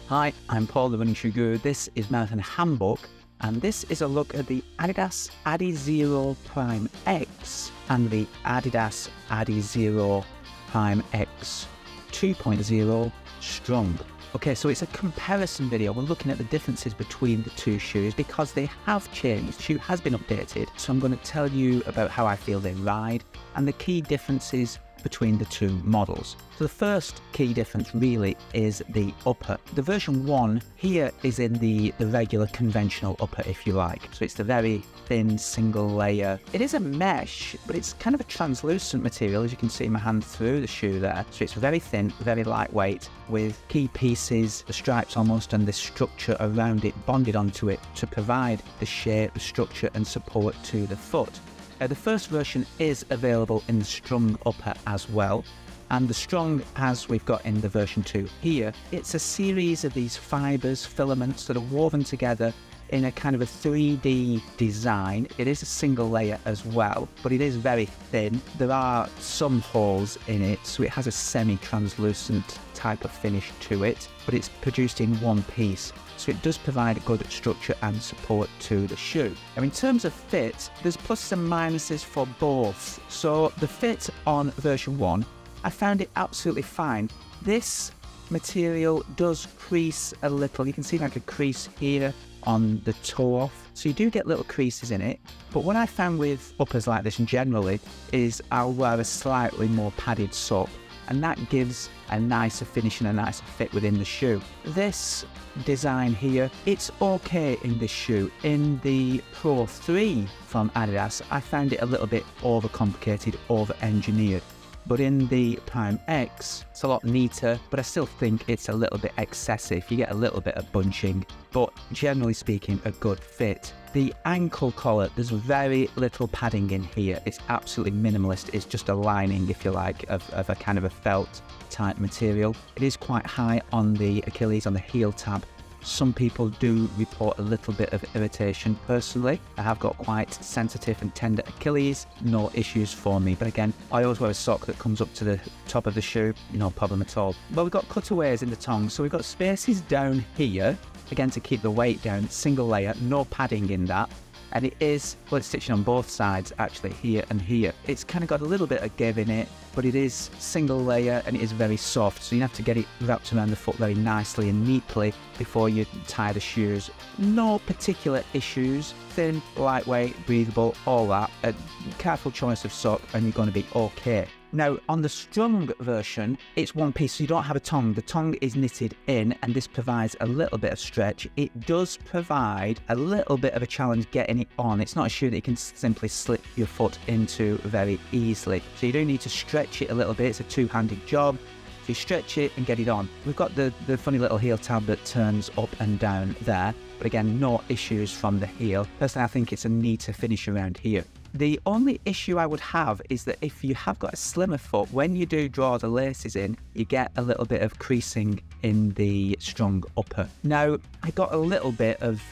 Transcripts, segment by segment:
Hi, I'm Paul, the Running Shoe Guru. This is Marathon Handbook, and this is a look at the Adidas Adizero Prime X and the Adidas Adizero Prime X 2.0 Strung. Okay, so it's a comparison video. We're looking at the differences between the two shoes because they have changed. The shoe has been updated, so I'm going to tell you about how I feel they ride and the key differences between the two models. So the first key difference really is the upper. The version 1 here is in the regular conventional upper, if you like. So it's the very thin single layer. It is a mesh, but it's kind of a translucent material, as you can see my hand through the shoe there. So it's very thin, very lightweight, with key pieces, the stripes almost, and the structure around it bonded onto it to provide the shape, the structure and support to the foot. The first version is available in the Strung upper as well, and the Strung, as we've got in the version 2 here, it's a series of these fibres, filaments that are woven together in a kind of a 3D design. It is a single layer as well, but it is very thin. There are some holes in it, so it has a semi-translucent type of finish to it, but it's produced in one piece. So it does provide good structure and support to the shoe. Now in terms of fit, there's pluses and minuses for both. So the fit on version 1, I found it absolutely fine. This material does crease a little. You can see like a crease here on the toe off. So you do get little creases in it. But what I found with uppers like this and generally is I'll wear a slightly more padded sock, and that gives a nicer finish and a nicer fit within the shoe. This design here, it's okay in this shoe. In the Pro 3 from Adidas, I found it a little bit overcomplicated, over-engineered. But in the Prime X, it's a lot neater, but I still think it's a little bit excessive. You get a little bit of bunching, but generally speaking, a good fit. The ankle collar, there's very little padding in here. It's absolutely minimalist. It's just a lining, if you like, of a kind of a felt type material. It is quite high on the Achilles, on the heel tab. Some people do report a little bit of irritation. Personally, I have got quite sensitive and tender Achilles, no issues for me. But again, I always wear a sock that comes up to the top of the shoe, no problem at all. Well, we've got cutaways in the tongue, so we've got spaces down here, again to keep the weight down, single layer, no padding in that. And it is, well, it's stitching on both sides actually, here and here. It's kind of got a little bit of give in it, but it is single layer and it is very soft, so you have to get it wrapped around the foot very nicely and neatly before you tie the shoes. No particular issues, thin, lightweight, breathable, all that. A careful choice of sock and you're going to be okay. Now, on the Strung version, it's one piece, so you don't have a tongue. The tongue is knitted in, and this provides a little bit of stretch. It does provide a little bit of a challenge getting it on. It's not a shoe that you can simply slip your foot into very easily. So you do need to stretch it a little bit. It's a two-handed job. So you stretch it and get it on. We've got the funny little heel tab that turns up and down there, but again, no issues from the heel. Personally, I think it's a neater finish around here. The only issue I would have is that if you have got a slimmer foot, when you do draw the laces in, you get a little bit of creasing in the Strung upper. Now, I got a little bit of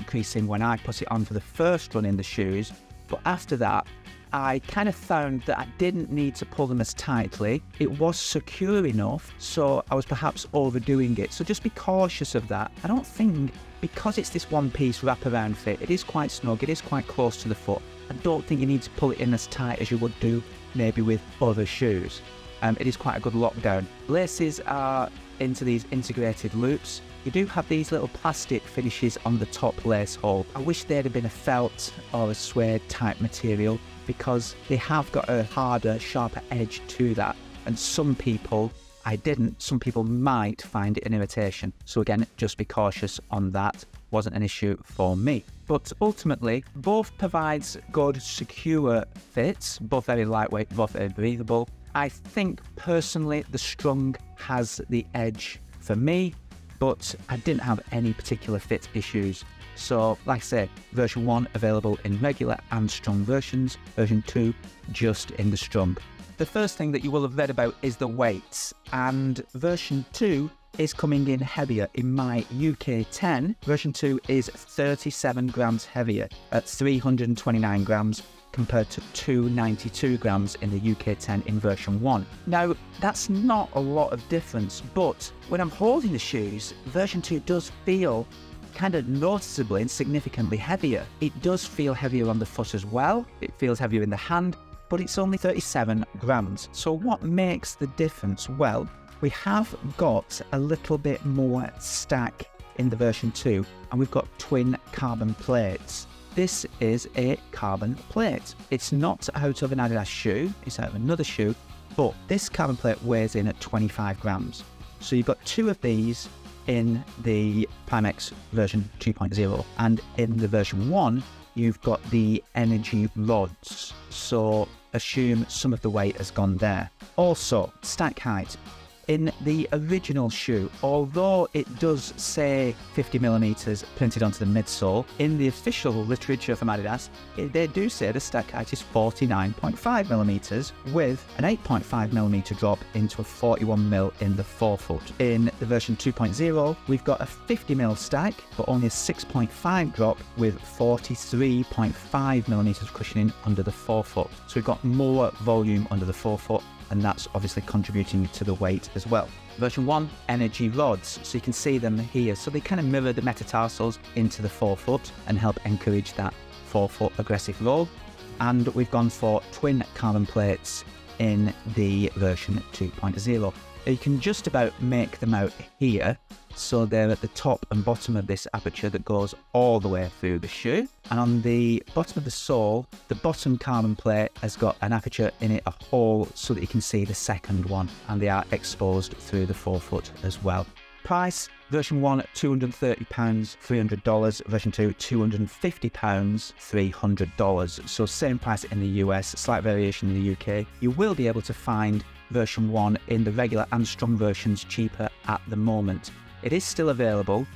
creasing when I put it on for the first run in the shoes, but after that, I kind of found that I didn't need to pull them as tightly. It was secure enough, so I was perhaps overdoing it. So just be cautious of that. I don't think, because it's this one-piece wraparound fit, it is quite snug, it is quite close to the foot. I don't think you need to pull it in as tight as you would do maybe with other shoes. It is quite a good lockdown. Laces are into these integrated loops. You do have these little plastic finishes on the top lace hole. I wish they'd have been a felt or a suede type material because they have got a harder, sharper edge to that. And some people, I didn't, some people might find it an irritation. So again, just be cautious on that. Wasn't an issue for me. But ultimately, both provides good, secure fits, both very lightweight, both very breathable. I think personally the Strung has the edge for me, but I didn't have any particular fit issues. So like I say, version 1 available in regular and Strung versions, version 2 just in the Strung. The first thing that you will have read about is the weights, and version 2 is coming in heavier. In my UK 10, version 2 is 37 grams heavier at 329 grams compared to 292 grams in the UK 10 in version 1. Now, that's not a lot of difference, but when I'm holding the shoes, version 2 does feel kind of noticeably and significantly heavier. It does feel heavier on the foot as well. It feels heavier in the hand, but it's only 37 grams. So what makes the difference? Well, we have got a little bit more stack in the version 2, and we've got twin carbon plates. This is a carbon plate. It's not out of an Adidas shoe, it's out of another shoe, but this carbon plate weighs in at 25 grams. So you've got 2 of these in the Prime X version 2.0, and in the version 1, you've got the energy rods. So assume some of the weight has gone there. Also, stack height. In the original shoe, although it does say 50mm printed onto the midsole, in the official literature from Adidas, they do say the stack height is 49.5mm with an 8.5mm drop into a 41mm in the forefoot. In the version 2.0, we've got a 50mm stack, but only a 6.5 drop with 43.5mm cushioning under the forefoot. So we've got more volume under the forefoot, and that's obviously contributing to the weight as well. Version 1, energy rods, so you can see them here. So they kind of mirror the metatarsals into the forefoot and help encourage that forefoot aggressive roll. And we've gone for twin carbon plates in the version 2.0. You can just about make them out here. So they're at the top and bottom of this aperture that goes all the way through the shoe. And on the bottom of the sole, the bottom carbon plate has got an aperture in it, a hole, so that you can see the second one. And they are exposed through the forefoot as well. Price, version 1, £230, $300. Version 2, £250, $300. So same price in the US, slight variation in the UK. You will be able to find version 1 in the regular and Strung versions cheaper at the moment. It is still available,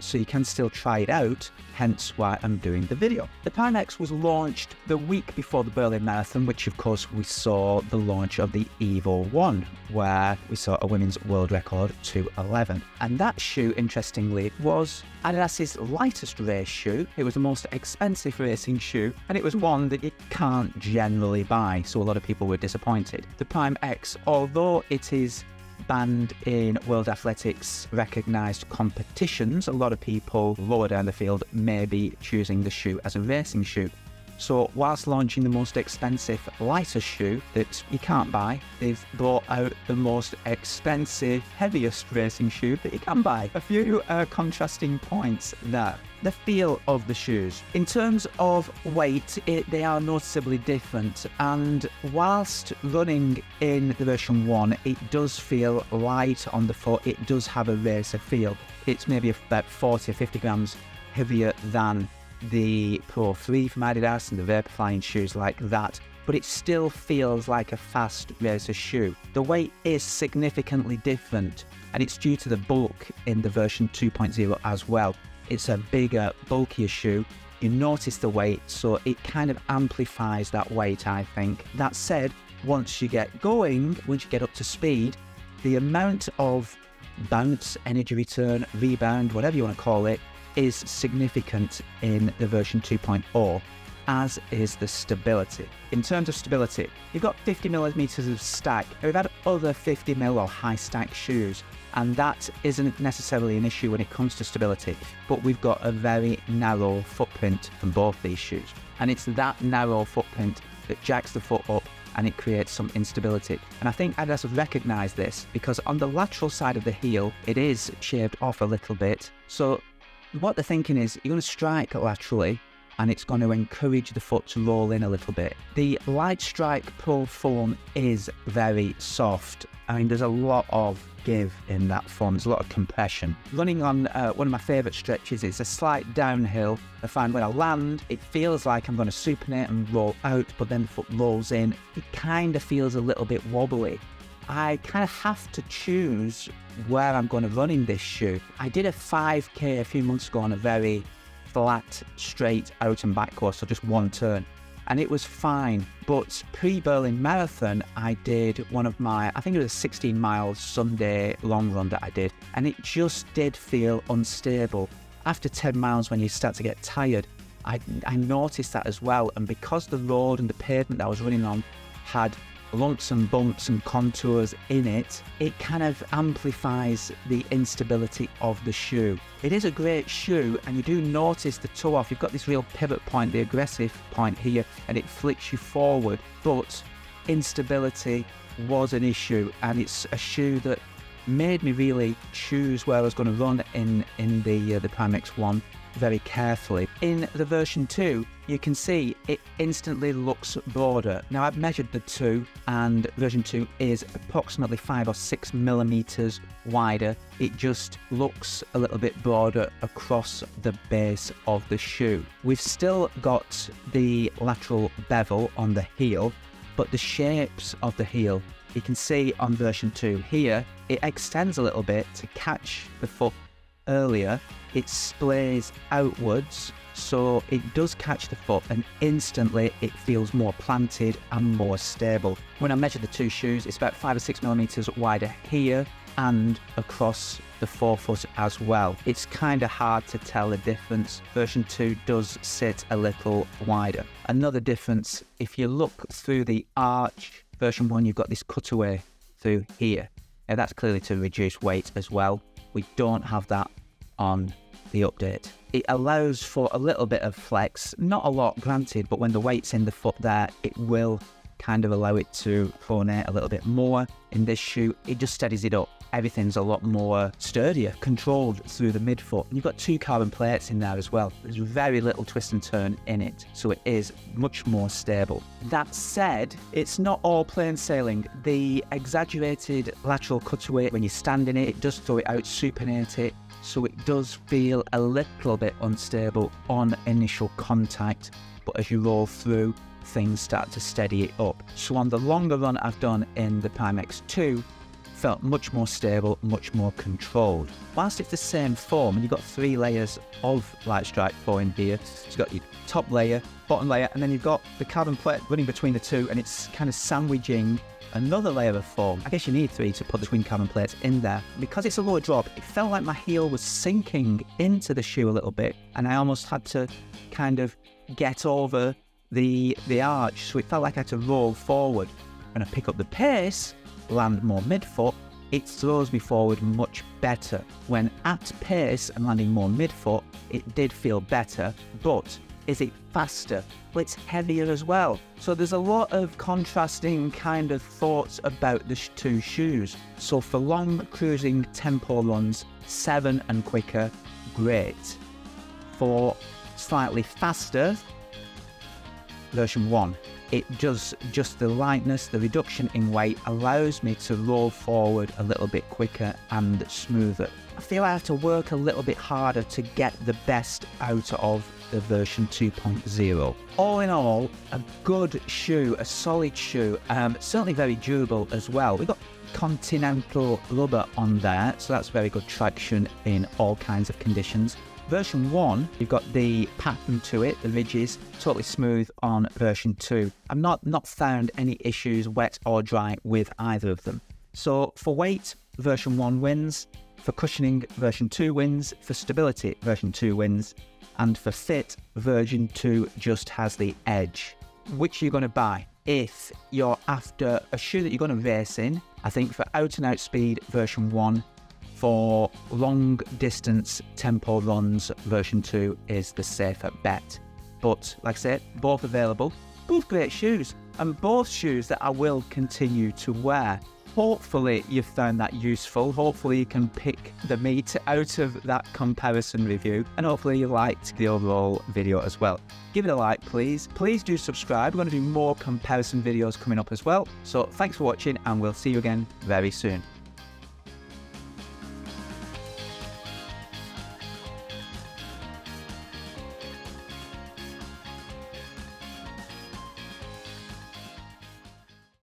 so you can still try it out, hence why I'm doing the video. The Prime X was launched the week before the Berlin Marathon, which of course we saw the launch of the Evo 1, where we saw a women's world record 2:11. And that shoe, interestingly, was Adidas's lightest race shoe. It was the most expensive racing shoe, and it was one that you can't generally buy, so a lot of people were disappointed. The Prime X, although it is banned in World Athletics recognised competitions, a lot of people lower down the field may be choosing the shoe as a racing shoe. So whilst launching the most expensive, lighter shoe that you can't buy, they've brought out the most expensive, heaviest racing shoe that you can buy. A few contrasting points there. The feel of the shoes. In terms of weight, they are noticeably different, and whilst running in the version 1, it does feel light on the foot, it does have a racer feel. It's maybe about 40 or 50 grams heavier than the Pro 3 from Adidas and the Vaporflying shoes like that, but it still feels like a fast racer shoe. The weight is significantly different, and it's due to the bulk in the version 2.0 as well. It's a bigger, bulkier shoe. You notice the weight, so it kind of amplifies that weight, I think. That said, once you get going, once you get up to speed, the amount of bounce, energy return, rebound, whatever you want to call it, is significant in the version 2.0, as is the stability. In terms of stability, you've got 50mm of stack. We've had other 50mm or high stack shoes, and that isn't necessarily an issue when it comes to stability, but we've got a very narrow footprint from both these shoes, and it's that narrow footprint that jacks the foot up and it creates some instability. And I think Adidas have recognised this, because on the lateral side of the heel, it is shaved off a little bit. So what they're thinking is, you're going to strike laterally, and it's going to encourage the foot to roll in a little bit. The Light Strike Pro foam is very soft. I mean, there's a lot of give in that foam, there's a lot of compression. Running on one of my favourite stretches is a slight downhill. I find when I land, it feels like I'm going to supinate and roll out, but then the foot rolls in. It kind of feels a little bit wobbly. I kind of have to choose where I'm going to run in this shoe. I did a 5K a few months ago on a very flat, straight out and back course, so just one turn, and it was fine. But pre-Berlin Marathon, I did one of my, I think it was a 16-mile Sunday long run that I did, and it just did feel unstable. After 10 miles, when you start to get tired, I noticed that as well. And because the road and the pavement that I was running on had lumps and bumps and contours in it, it kind of amplifies the instability of the shoe. It is a great shoe, and you do notice the toe off. You've got this real pivot point, the aggressive point here, and it flicks you forward, but instability was an issue, and it's a shoe that made me really choose where I was going to run in the Prime X1 very carefully. In the version 2, you can see it instantly looks broader. Now, I've measured the 2, and version 2 is approximately 5 or 6 millimeters wider. It just looks a little bit broader across the base of the shoe. We've still got the lateral bevel on the heel, but the shapes of the heel, you can see on version 2 here, it extends a little bit to catch the foot earlier. It splays outwards, so it does catch the foot, and instantly it feels more planted and more stable. When I measured the two shoes, it's about 5 or 6 millimeters wider here and across the forefoot as well. It's kind of hard to tell the difference. Version 2 does sit a little wider. Another difference, if you look through the arch, version 1, you've got this cutaway through here. Now, that's clearly to reduce weight as well. We don't have that on the update. It allows for a little bit of flex, not a lot granted, but when the weight's in the foot there, it will kind of allow it to pronate a little bit more. In this shoe, it just steadies it up. Everything's a lot more sturdier, controlled through the midfoot. And you've got 2 carbon plates in there as well. There's very little twist and turn in it, so it is much more stable. That said, it's not all plain sailing. The exaggerated lateral cutaway, when you stand in it, it does throw it out, supinate it, so it does feel a little bit unstable on initial contact, but as you roll through, things start to steady it up. So on the longer run I've done in the Prime X2, felt much more stable, much more controlled. Whilst it's the same foam, and you've got 3 layers of light strike foam here, so you've got your top layer, bottom layer, and then you've got the carbon plate running between the two, and it's kind of sandwiching another layer of foam. I guess you need 3 to put the twin carbon plates in there. Because it's a lower drop, it felt like my heel was sinking into the shoe a little bit, and I almost had to kind of get over the arch, so it felt like I had to roll forward. When I pick up the pace, land more midfoot, it throws me forward much better. When at pace and landing more midfoot, it did feel better, but is it faster? Well, it's heavier as well. So there's a lot of contrasting kind of thoughts about the 2 shoes. So for long cruising tempo runs, 7 and quicker, great. For slightly faster, version 1. It does just the lightness, the reduction in weight allows me to roll forward a little bit quicker and smoother. I feel I have to work a little bit harder to get the best out of the version 2.0. All in all, a good shoe, a solid shoe, certainly very durable as well. We've got Continental rubber on there, so that's very good traction in all kinds of conditions. Version 1, you've got the pattern to it, the ridges, totally smooth on version 2. I've not found any issues, wet or dry, with either of them. So for weight, version 1 wins. For cushioning, version 2 wins. For stability, version 2 wins. And for fit, version 2 just has the edge. Which you're going to buy? If you're after a shoe that you're going to race in, I think for out and out speed, version 1. For long distance tempo runs, version 2 is the safer bet. But like I said, both available, both great shoes, and both shoes that I will continue to wear. Hopefully you've found that useful. Hopefully you can pick the meat out of that comparison review, and hopefully you liked the overall video as well. Give it a like, please. Please do subscribe. We're going to do more comparison videos coming up as well. So thanks for watching, and we'll see you again very soon.